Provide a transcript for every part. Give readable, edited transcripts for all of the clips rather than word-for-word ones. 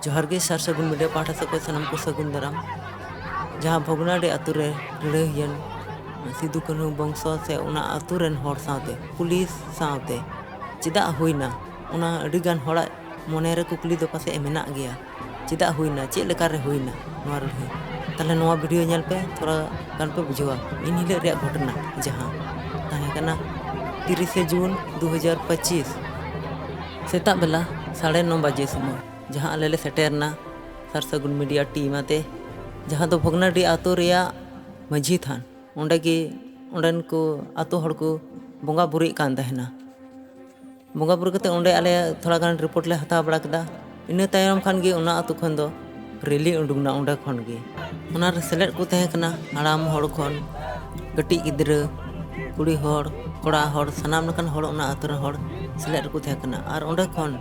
जोहार गे सार सगुन मीडिया पाठा से को सनम को सगुन दाराम जहाँ भोगनाडे आतु रे लड़ाईयन सिदू कान्हू बंशो से उना आतु रेन हर साथे पुलिस साथे चेदा हुईना उना अडिगान हड़ा मने रे कुकली दो पासे मेना गया चेदा हुईना चे लेका रे हुईना नोआ लड़ाई ताले नोआ वीडियो नेल पे थोड़ा गान पे बुझवा इन हिले रे घटना जहाँ ताहे कना 30 जून 2025 सेता बेला 9:30 बजे समय जहाँ आले ले सेटेरना सार सगुन मीडिया टीम आते जहाँ तो भोगनाडी आतो रेया माझी थान ओंडे की ओंडन को आतो हड़ को बोंगा बुरी कान तहना बोंगा बुरी कते ओंडे आले थोड़ा गान रिपोर्ट ले हता बड़ा कदा इन तायम खान गे उना आतो खन दो रैली उडुंगना ओंडे खन गे उना रे सेलेट को तहे कना हाड़ाम हड़ खन गटी गिद्रा कुड़ी हड़ कोड़ा हड़ सनाम लकन हड़ उना आतो रे हड़ सेलेट को तहे कना आर ओंडे खन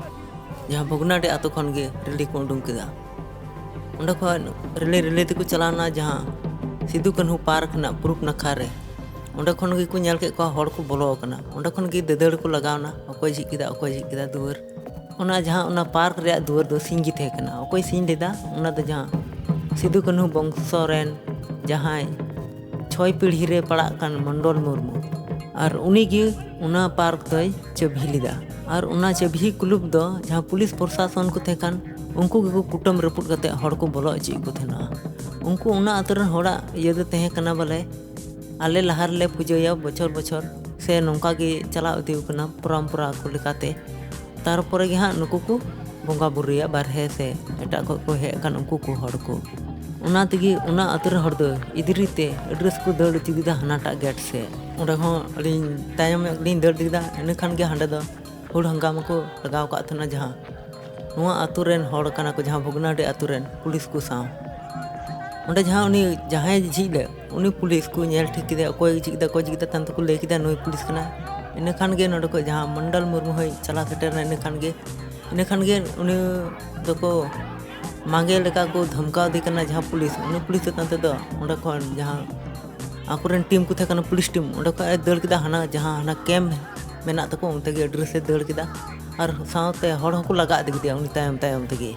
जहाँ भोगनाडे आतो खन गे रैली को उडुंग केदा ओंडे खन रैली तको चलाना जहाँ सिदू कान्हू पार्क ना पुरुप नखा रे ओंडे खन गे को नेल के को हड़ को बोलो कना ओंडे खन गे ददड़ को लगावना अकोय झिक केदा दुवर ओना जहाँ ओना पार्क रे दुवर दो सिंह गी थे कना अकोय सिंह लेदा ओना दो जहाँ सिदू कान्हू बंशो रेन जहाँ 6 पीढ़ी रे पड़ा कान मंडल मुर्मू और उनी गे उना पार्क दय चबही लेदा और उना चबही क्लुब दो जहाँ पुलिस प्रशासन को थे कान उनको गे कुटम रपुट कते हड़ को बोलो अची को थेना उनको उना आतरन हड़ा ये दो तहे कना बोले आले लहार ले पूजया बछर से नौका गे चला इदी कना परंपरा को लेकाते तारपरे गे हाँ नुकु को बोंगा बुरिया बारहे से एटा को हे कान उनको को हड़ को उना तगी उना आतरन हड़ दो इदरीते एड्रेस को दड़ तिदा हनाटा गेट से ओंडे हो अलिन तायम अलिन दड़ दिदा इन खान गे हांडे दो हुड़ हंगामा को लगाव का थना जहाँ नुआ आतु रेन हड़ कना को जहाँ भोगनाडे आतु रेन पुलिस को साव ओंडे जहाँ उनी जहाँ झीले उनी पुलिस को नेल ठीक किदे अकोय झिकदा तंत को ले किदा नुई पुलिस कना इन खान गे नोडे को जहाँ मंडल मुर्मू होय चला सेटेरना इन खान गे उनी दको मांगे लेका को धमकाव दी कना जहाँ पुलिस तंत दो ओंडे खन जहाँ आकुरेन टीम को थे कना पुलिस टीम ओंडे को दड़ किदा हाना जहाँ हाना कैम्प मेना तको उनते गे एड्रेस से दड़ किदा और सावते हड़ हको लगा दी किदा उनी तायम तेगे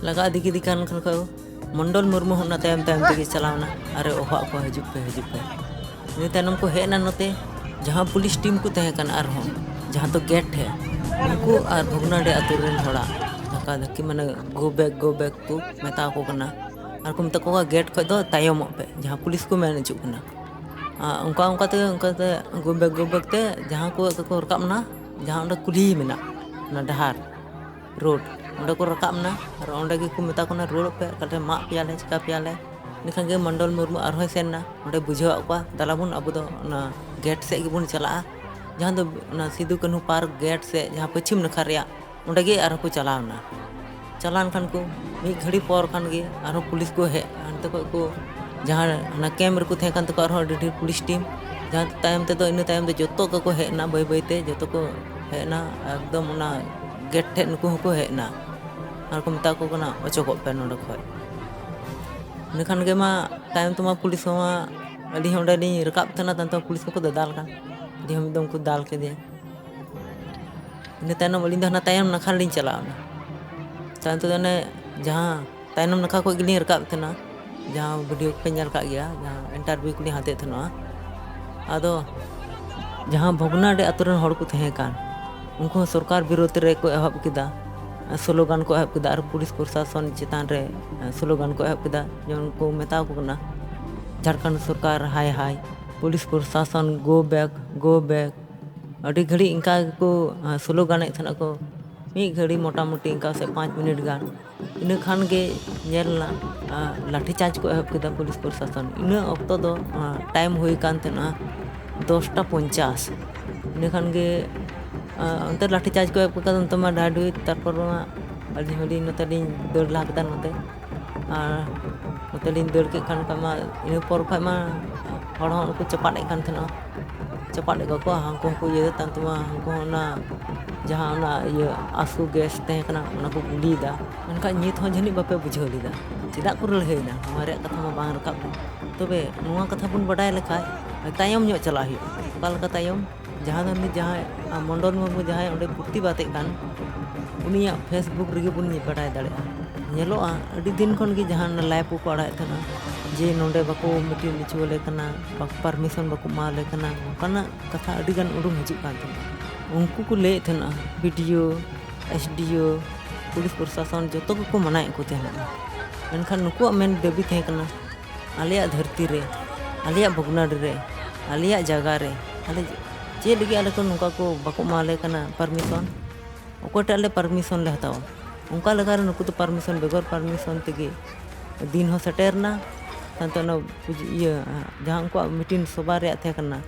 लगा दी किदी कान खन को मंडल मुर्मू होना तायम तेगे चलावना अरे ओहा को हजू पे इन तायम को हेना नोते जहाँ पुलिस टीम को तहे कन आर जहाँ तो गेट है उनको और भोगनाडे आतु रेन हड़ा धक्का धक्की माने गो बैक को मेता को कना और को मता को गेट खो दो तायम पे जहाँ पुलिस को मेन चुक कना उनका गो बैक ते जहाँ को रकाब ना जहाँ उंडे कुली मेना ना डहार रोड उंडे को रकाब ना और उंडे गे को मेता को ना रोड पे कटे मा पियाले चिका पियाले निखान गे मंडल मुर्मू और होय सेन ना उंडे बुझाव को दालाबुन अब दो ना गेट से गे बुन चला जहाँ दो ना सिदू कान्हू पार्क गेट से जहाँ पश्चिम नखा रेया उंडे गे आर को चलावना चलान खान को मी घड़ी पर खान गे आर पुलिस को हे अंत को जहाँ ना कैमरे को थे तो ढेर पुलिस टीम जहाँ तायम ते इन तायम ते जो को हेना बै बैते जो को हेना एकदम उना गेट ठे नुकु को हेना और को मता को कना अचोक पे नोड खय इनखान गे मा तायम तो मा पुलिस मा अली होंडे नी रकाब तना तंत पुलिस को दाल का दी हम दम को दाल के दे इन तायम अली दना तायम नखा लिन चलावना तायम तो ने जहाँ तायम नखा को गिली रकाब तना जहाँ वीडियो पे नल का गया जहाँ इंटरव्यू को हाते थना आदो जहाँ भोगनाडे आतुरन हड़ को थे कान उनको सरकार विरोध रे को एहब किदा स्लोगान को एहब किदा और पुलिस प्रशासन चेतान रे स्लोगान को एहब किदा जो उनको मेता को कना झारखंड सरकार हाय हाय पुलिस प्रशासन गो बैक अड़ी घड़ी इनका को स्लोगान थना को मी घड़ी मोटामुटी इनका से 5 मिनट गान इन खान गे नेलना लाठी चार्ज को एहब किदा पुलिस प्रशासन इन अक्तो दो टाइम हुई कान तेना 10:50 इन खान गे अंतर लाठी चार्ज को एहब किदा तमा डाडुई तारपर अली हली नते लिन दड़ ला किदा नते नते लिन दड़ के खान कमा इन पर खमा हड़ हन को चपाटे कान थना चपाटे को हांको को ये तंतमा हांको ना जहाँ ना ये आंसू गैस तहे कना उना को गुलीदा उनका नित हो जनी बापे बुझाव लीदा चेदा को लड़ाईना हमारे कथा मा बांग रकाब तबे नुआ कथा बुन बडाय लेखा तायम ᱧᱚᱜ चला हुई ओका लका तायम जहाँ जहाँ मंडल मुर्मू जहाँ पुर्ति बाते कान उनिया फेसबुक रेगे बुन बडाय दाड़ेगा ᱧᱮᱞᱚᱜᱼᱟ ᱟᱹᱰᱤ ᱫᱤᱱ ᱠᱷᱚᱱ ᱜᱮ ᱡᱟᱦᱟᱸ ᱞᱟᱭᱤᱵᱷ ᱠᱚ ᱟᱲᱟᱜ ᱛᱟᱦᱮᱱᱟ ᱡᱮ ᱱᱚᱰᱮ ᱵᱟᱠᱚ ᱢᱤᱴᱤᱝ ᱦᱚᱪᱚᱣᱟᱞᱮ ᱠᱟᱱᱟ, ᱯᱟᱨᱢᱤᱥᱚᱱ ᱵᱟᱠᱚ ᱮᱢᱟᱞᱮ ᱠᱟᱱᱟ, ᱱᱚᱝᱠᱟᱱᱟᱜ ᱠᱟᱛᱷᱟ ᱟᱹᱰᱤ ᱜᱟᱱ ᱩᱰᱩᱝ ᱦᱤᱡᱩᱜ ᱠᱟᱱ ᱛᱟᱦᱮᱱᱟ। ᱩᱱᱠᱩ ᱠᱚ ᱞᱟᱹᱭᱮᱫ ᱛᱟᱦᱮᱱᱟ BDO, SDO, पुलिस प्रशासन जो को मनाए को तहना। मेनखान नुकुआ मेन दाबी तहे कना आलिया धरती रे, आलिया भगनाडी रे, आलिया जगह रे आले चे लगे आले को नुका को बाको माले कना परमिशन ओकोटे आले परमिशन ले हताओ उनका लगा रे नुकु तो परमिशन बेगर परमिशन तेगे दिन हो सेटेरना तांतो न ये जहां उनको मीटिंग सभा रे तहे कना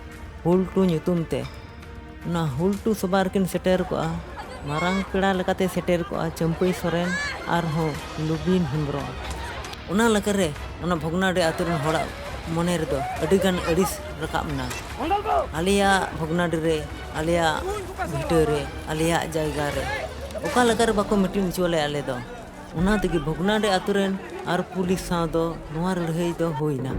हुल टू nyutum te ना हुल टू सभा किन सेटेर को मारांग पेड़ा लगाते सेटेर को चंपई सोरेन और हो लुबिन हेम्ब्रम उना लकरे उना भगनाडी आतुरन होड़ा मने रे दो अडिगान अडिस रकाबना आलिया भगनाडी रे आलिया भिटर रे आलिया जायगा रे ओका लकरे बाको मीटिंग चोले आले दो उना तगी भगनाडी आतुरन और पुलिस साव दो नोआ लड़ाई दो होइना